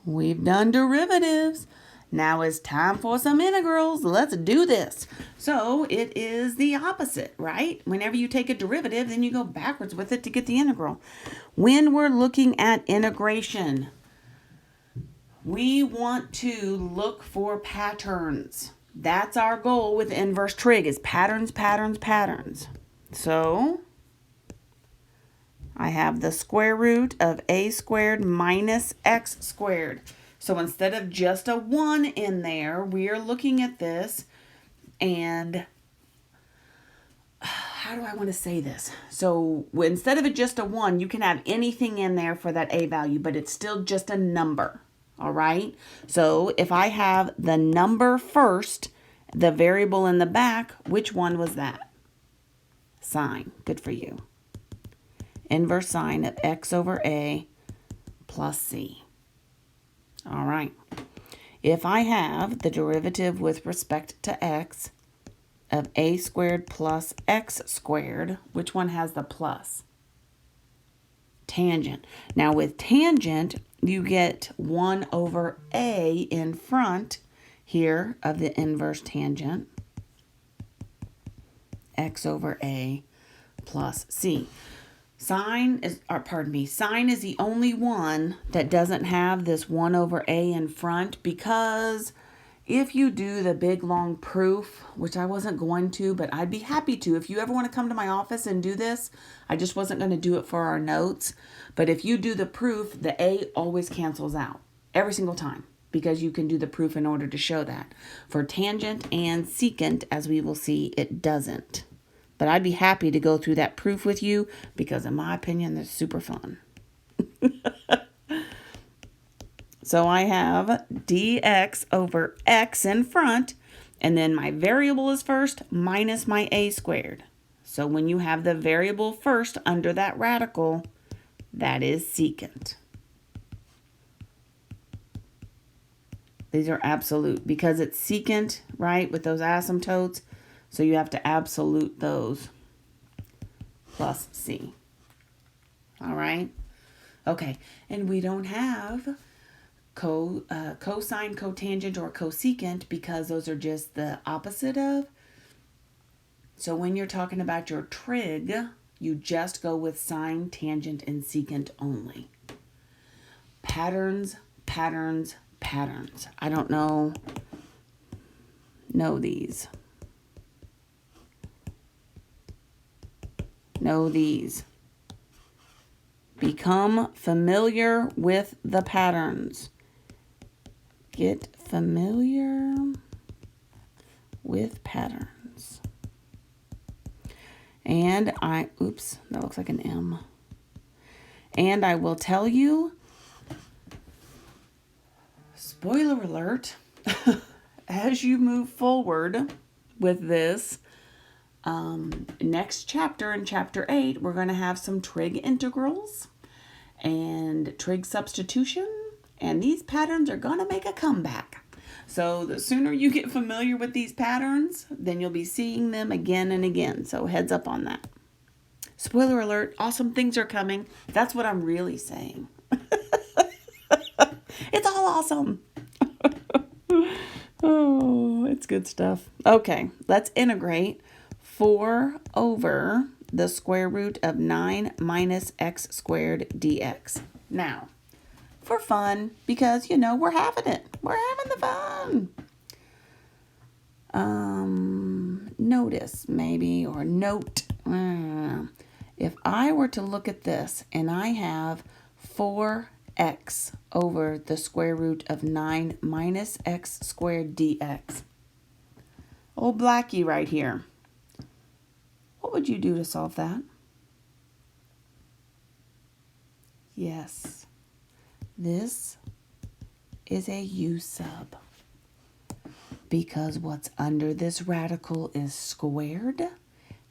We've done derivatives. Now it's time for some integrals. Let's do this. So it is the opposite, right? Whenever you take a derivative, then you go backwards with it to get the integral. When we're looking at integration, we want to look for patterns. That's our goal with inverse trig, is patterns, patterns, patterns. So I have the square root of a squared minus x squared. So instead of just a 1 in there, we are looking at this and how do I want to say this? So instead of it just a 1, you can have anything in there for that a value, but it's still just a number. All right. So if I have the number first, the variable in the back, which one was that? Sine. Good for you. Inverse sine of x over a plus c. All right. If I have the derivative with respect to x of a squared plus x squared, which one has the plus? Tangent. Now with tangent, you get 1 over a in front here of the inverse tangent, x over a plus c. Sine is the only one that doesn't have this 1 over a in front, because if you do the big long proof, which I wasn't going to, but I'd be happy to. If you ever want to come to my office and do this, I just wasn't going to do it for our notes. But if you do the proof, the a always cancels out every single time, because you can do the proof in order to show that. For tangent and secant, as we will see, it doesn't. But I'd be happy to go through that proof with you, because in my opinion, that's super fun. So I have dx over x in front, and then my variable is first minus my a squared. So when you have the variable first under that radical, that is secant. These are absolute because it's secant, right, with those asymptotes. So you have to absolute those plus c. All right. Okay. And we don't have cosine, cotangent, or cosecant, because those are just the opposite of. So when you're talking about your trig, you just go with sine, tangent, and secant only. Patterns, patterns, patterns. I don't know these. Know these. Become familiar with the patterns. Get familiar with patterns. And that looks like an M. And I will tell you, spoiler alert, as you move forward with this, next chapter, in chapter 8, we're going to have some trig integrals and trig substitution, and these patterns are going to make a comeback. So the sooner you get familiar with these patterns, then you'll be seeing them again and again. So heads up on that. Spoiler alert, awesome things are coming. That's what I'm really saying. It's all awesome. Oh, it's good stuff. Okay, let's integrate 4 over the square root of 9 minus x squared dx. Now, for fun, because, we're having it. We're having the fun. Notice, maybe, or note. If I were to look at this, and I have 4x over the square root of 9 minus x squared dx. Old Blackie right here. What would you do to solve that? Yes, this is a u sub, because what's under this radical is squared,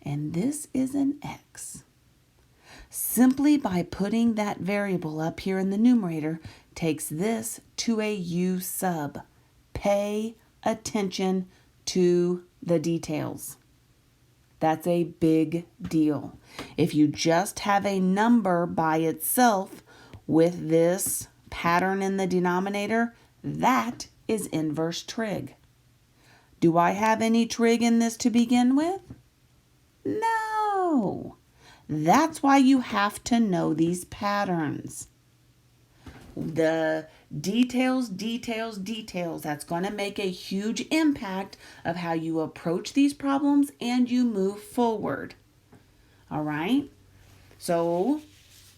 and this is an x. Simply by putting that variable up here in the numerator takes this to a u sub. Pay attention to the details. That's a big deal. If you just have a number by itself with this pattern in the denominator, that is inverse trig. Do I have any trig in this to begin with? No. That's why you have to know these patterns. The details, that's going to make a huge impact of how you approach these problems and you move forward. All right? So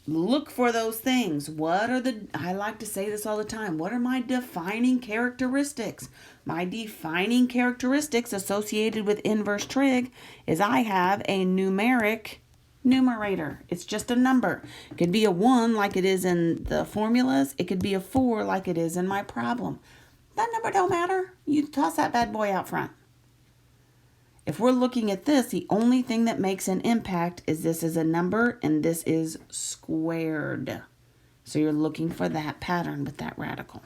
look for those things. I like to say this all the time, what are my defining characteristics? My defining characteristics associated with inverse trig is I have a numeric numerator. It's just a number. It could be a 1 like it is in the formulas. It could be a 4 like it is in my problem. That number don't matter. You toss that bad boy out front. If we're looking at this, the only thing that makes an impact is this is a number and this is squared. So you're looking for that pattern with that radical.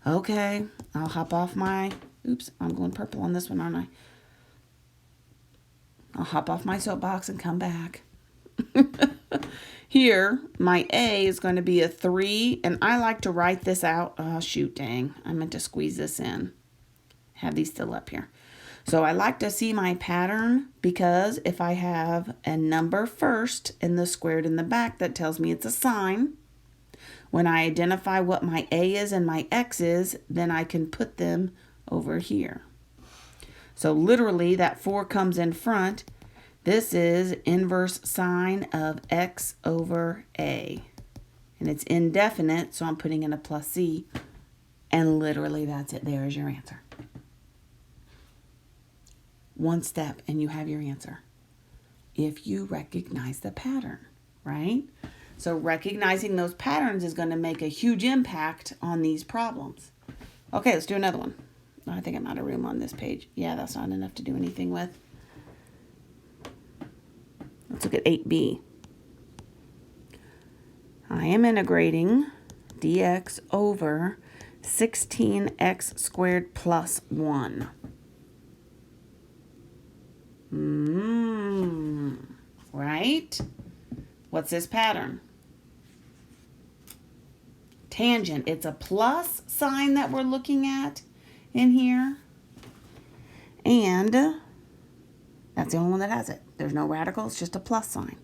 Okay, I'll hop off my, oops, I'm going purple on this one, aren't I? I'll hop off my soapbox and come back. Here, my A is going to be a 3, and I like to write this out. Oh, shoot, dang. I meant to squeeze this in. Have these still up here. So I like to see my pattern because if I have a number first and the squared in the back, that tells me it's a sign. When I identify what my A is and my X is, then I can put them over here. So literally that 4 comes in front. This is inverse sine of X over A. And it's indefinite, so I'm putting in a plus C. And literally that's it. There is your answer. One step and you have your answer. If you recognize the pattern, right? So recognizing those patterns is going to make a huge impact on these problems. Okay, let's do another one. I think I'm out of room on this page. Yeah, that's not enough to do anything with. Let's look at 8b. I am integrating dx over 16x squared plus 1. Right? What's this pattern? Tangent. It's a plus sign that we're looking at in here. And that's the only one that has it. There's no radical. It's just a plus sign.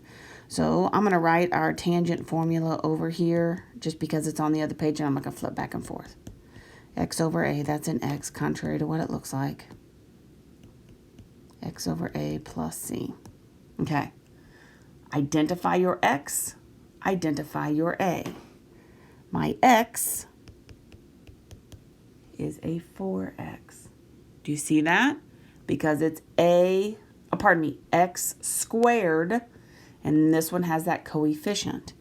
So I'm going to write our tangent formula over here just because it's on the other page, and I'm going to flip back and forth. X over A, that's an X, contrary to what it looks like. X over A plus C. Okay. Identify your X, identify your A. My X is a 4X. Do you see that? Because it's X squared, and this one has that coefficient.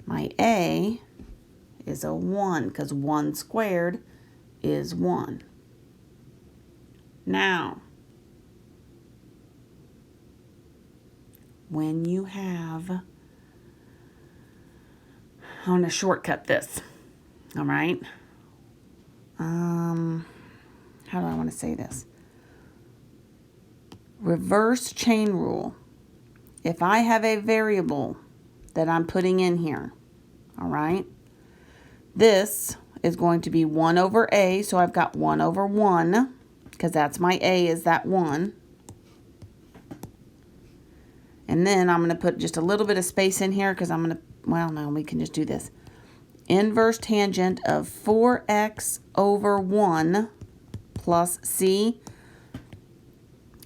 My A is a 1, because 1 squared is 1. Now, when you have, I want to shortcut this, all right? How do I want to say this? Reverse chain rule. If I have a variable that I'm putting in here, all right, this is going to be 1 over A, so I've got 1 over 1, because that's my A is that 1. And then I'm going to put just a little bit of space in here because I'm going to, well, no, we can just do this. Inverse tangent of 4x over 1 plus c.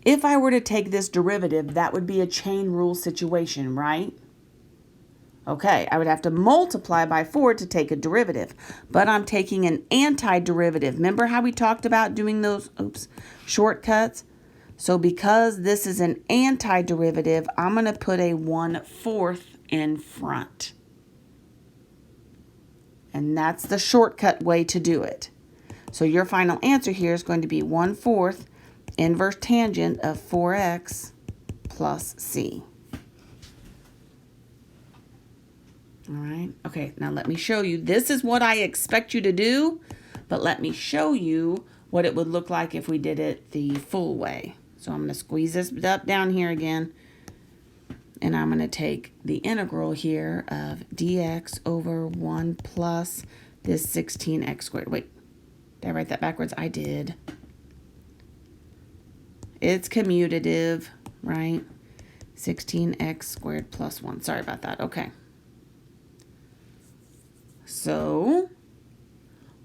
If I were to take this derivative, that would be a chain rule situation, right? Okay, I would have to multiply by 4 to take a derivative, but I'm taking an antiderivative. Remember how we talked about doing those, shortcuts? So because this is an antiderivative, I'm going to put a 1/4 in front. And that's the shortcut way to do it. So your final answer here is going to be 1/4 inverse tangent of 4x plus c. All right. Okay, now let me show you. This is what I expect you to do, but let me show you what it would look like if we did it the full way. So I'm going to squeeze this up down here again, and I'm going to take the integral here of dx over 1 plus this 16x squared. Wait, did I write that backwards? I did. It's commutative, right? 16x squared plus 1. Sorry about that. Okay. So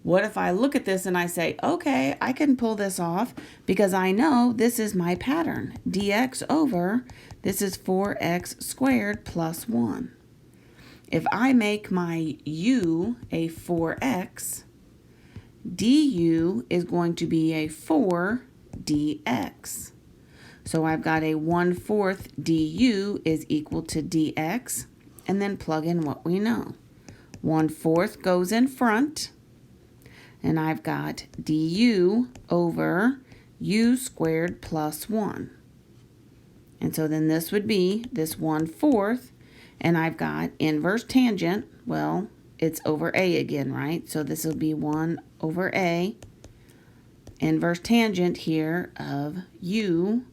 what if I look at this and I say, okay, I can pull this off because I know this is my pattern. Dx over, this is 4x squared plus 1. If I make my u a 4x, du is going to be a 4 dx. So I've got a 1/4 du is equal to dx, and then plug in what we know. 1/4 goes in front, and I've got du over u squared plus 1. And so then this would be this 1/4, and I've got inverse tangent. Well, it's over a again, right? So this will be 1 over a, inverse tangent here of u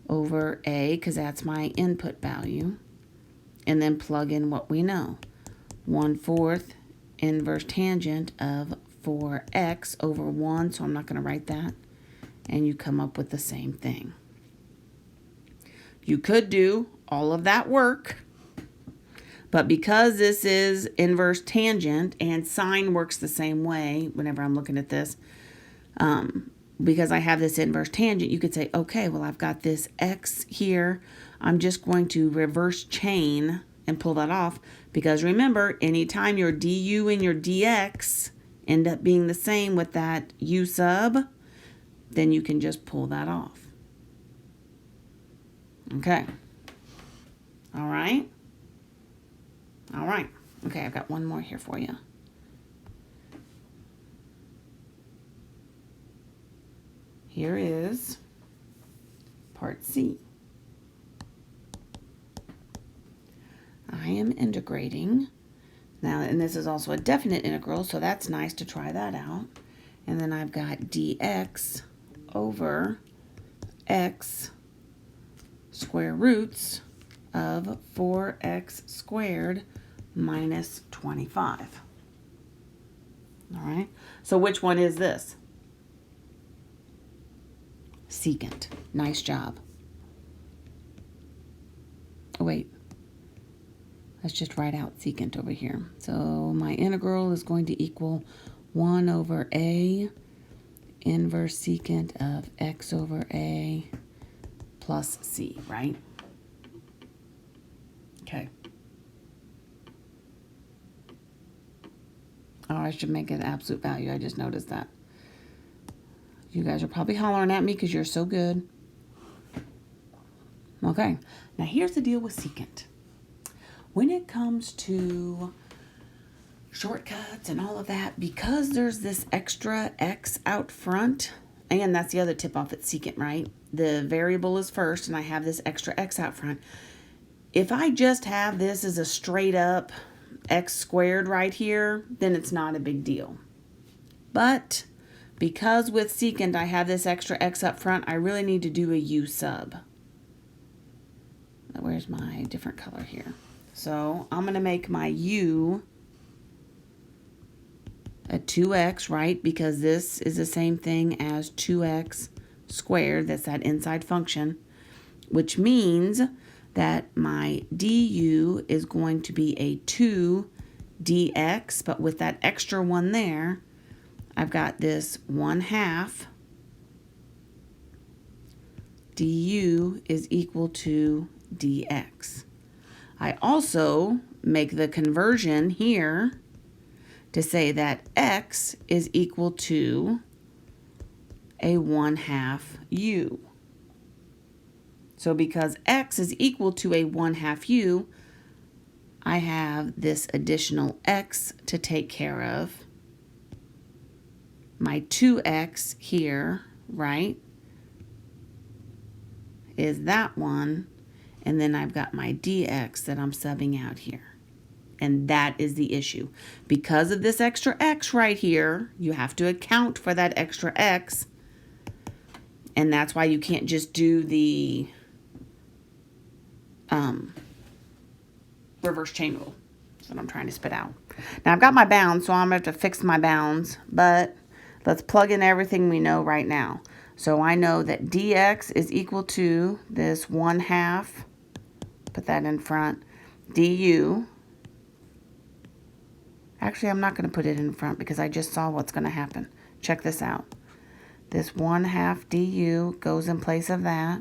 over a, because that's my input value, and then plug in what we know. 1/4 inverse tangent of 4x over 1, so I'm not going to write that, and you come up with the same thing. You could do all of that work, but because this is inverse tangent and sine works the same way whenever I'm looking at this, because I have this inverse tangent, you could say, okay, well, I've got this x here. I'm just going to reverse chain and pull that off, because remember, anytime your du and your dx end up being the same with that u sub, then you can just pull that off. Okay. All right. All right. Okay, I've got one more here for you. Here is part C. I am integrating. Now, and this is also a definite integral, so that's nice to try that out. And then I've got dx over x square roots of 4x squared minus 25. All right, so which one is this? Secant. Nice job. Oh, wait. Let's just write out secant over here. So my integral is going to equal 1 over a inverse secant of x over a plus c, right? Okay. Oh, I should make it absolute value. I just noticed that. You guys are probably hollering at me because you're so good. Okay, now here's the deal with secant. When it comes to shortcuts and all of that, because there's this extra x out front, and that's the other tip off at secant, right? The variable is first, and I have this extra x out front. If I just have this as a straight up x squared right here, then it's not a big deal. But because with secant I have this extra x up front, I really need to do a u sub. Where's my different color here? So I'm going to make my u a 2x, right? Because this is the same thing as 2x squared. That's that inside function, which means that my du is going to be a 2 dx, but with that extra one there, I've got this 1/2 du is equal to dx. I also make the conversion here to say that x is equal to a 1/2 u. So because x is equal to a 1/2 u, I have this additional x to take care of. My 2x here, right, is that one. And then I've got my dx that I'm subbing out here. And that is the issue. Because of this extra x right here, you have to account for that extra x. And that's why you can't just do the reverse chain rule. That's what I'm trying to spit out. Now I've got my bounds, so I'm going to have to fix my bounds, but let's plug in everything we know right now. So I know that dx is equal to this 1/2, put that in front, du. Actually, I'm not going to put it in front because I just saw what's going to happen. Check this out. This 1/2 du goes in place of that.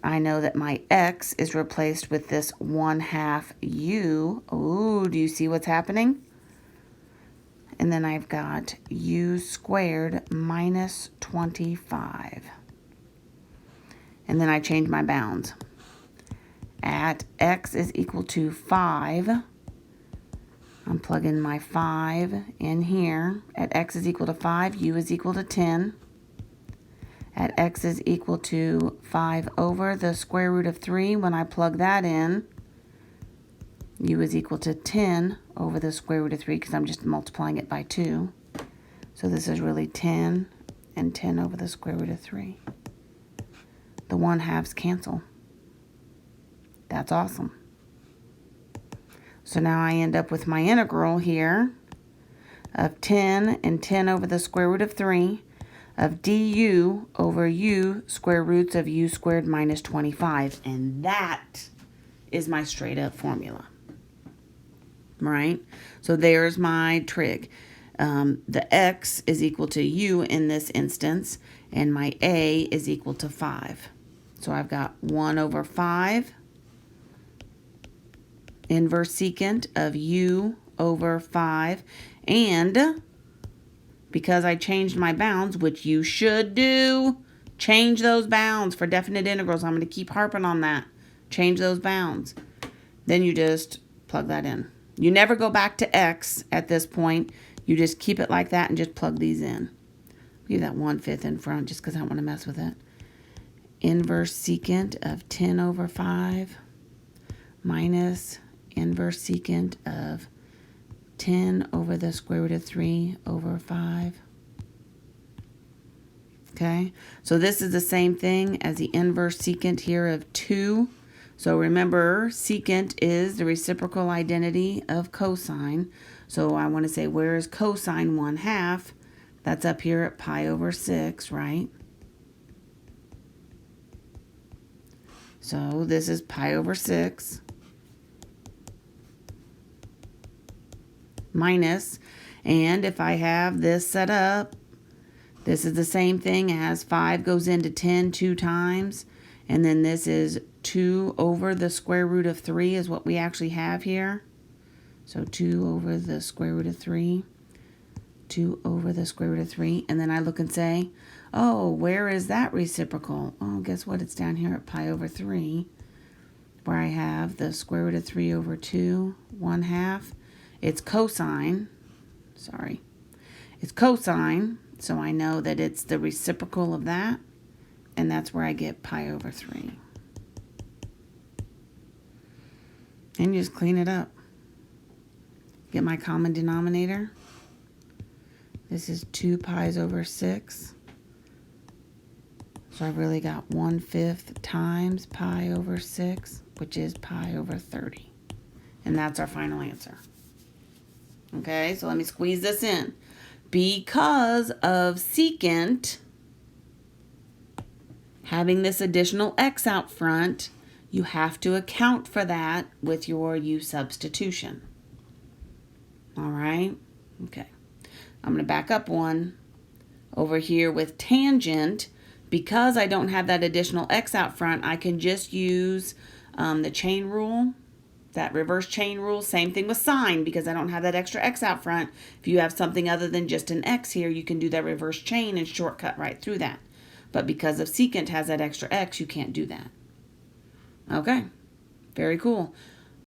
I know that my x is replaced with this 1/2 u. Ooh, do you see what's happening? And then I've got u squared minus 25. And then I change my bounds. At x is equal to 5, I'm plugging my 5 in here. At x is equal to 5, u is equal to 10. At x is equal to 5 over the square root of 3, when I plug that in, u is equal to 10 over the square root of 3 because I'm just multiplying it by 2. So this is really 10 and 10 over the square root of 3. The 1/2s cancel. That's awesome. So now I end up with my integral here of 10 and 10 over the square root of 3 of du over u square roots of u squared minus 25. And that is my straight up formula. Right? So there's my trig. The x is equal to u in this instance, and my a is equal to 5. So I've got 1 over 5 inverse secant of u over 5. And because I changed my bounds, which you should do, change those bounds for definite integrals. I'm going to keep harping on that. Change those bounds. Then you just plug that in. You never go back to x at this point. You just keep it like that and just plug these in. Leave that 1/5 in front just because I don't want to mess with it. Inverse secant of 10 over 5 minus inverse secant of 10 over the square root of 3 over 5. Okay, so this is the same thing as the inverse secant here of 2. So remember, secant is the reciprocal identity of cosine. So I want to say, where is cosine 1/2? That's up here at pi over 6, right? So this is pi over 6 minus, and if I have this set up, this is the same thing as 5 goes into 10 2 times, and then this is 2 over the square root of 3 is what we actually have here. So 2 over the square root of 3, 2 over the square root of 3, and then I look and say, oh, where is that reciprocal? Oh, guess what? It's down here at pi over 3, where I have the square root of 3 over 2, 1/2. It's cosine, it's cosine, so I know that it's the reciprocal of that, and that's where I get pi over 3. And you just clean it up. Get my common denominator. This is 2 pi's over 6. So I've really got 1/5 times pi over 6, which is pi over 30. And that's our final answer. Okay, so let me squeeze this in. Because of secant having this additional x out front, you have to account for that with your u substitution. All right, okay. I'm going to back up one. Over here with tangent, because I don't have that additional x out front, I can just use the chain rule. That reverse chain rule, same thing with sine, because I don't have that extra x out front. If you have something other than just an x here, you can do that reverse chain and shortcut right through that. But because of secant has that extra x, you can't do that. Okay, very cool.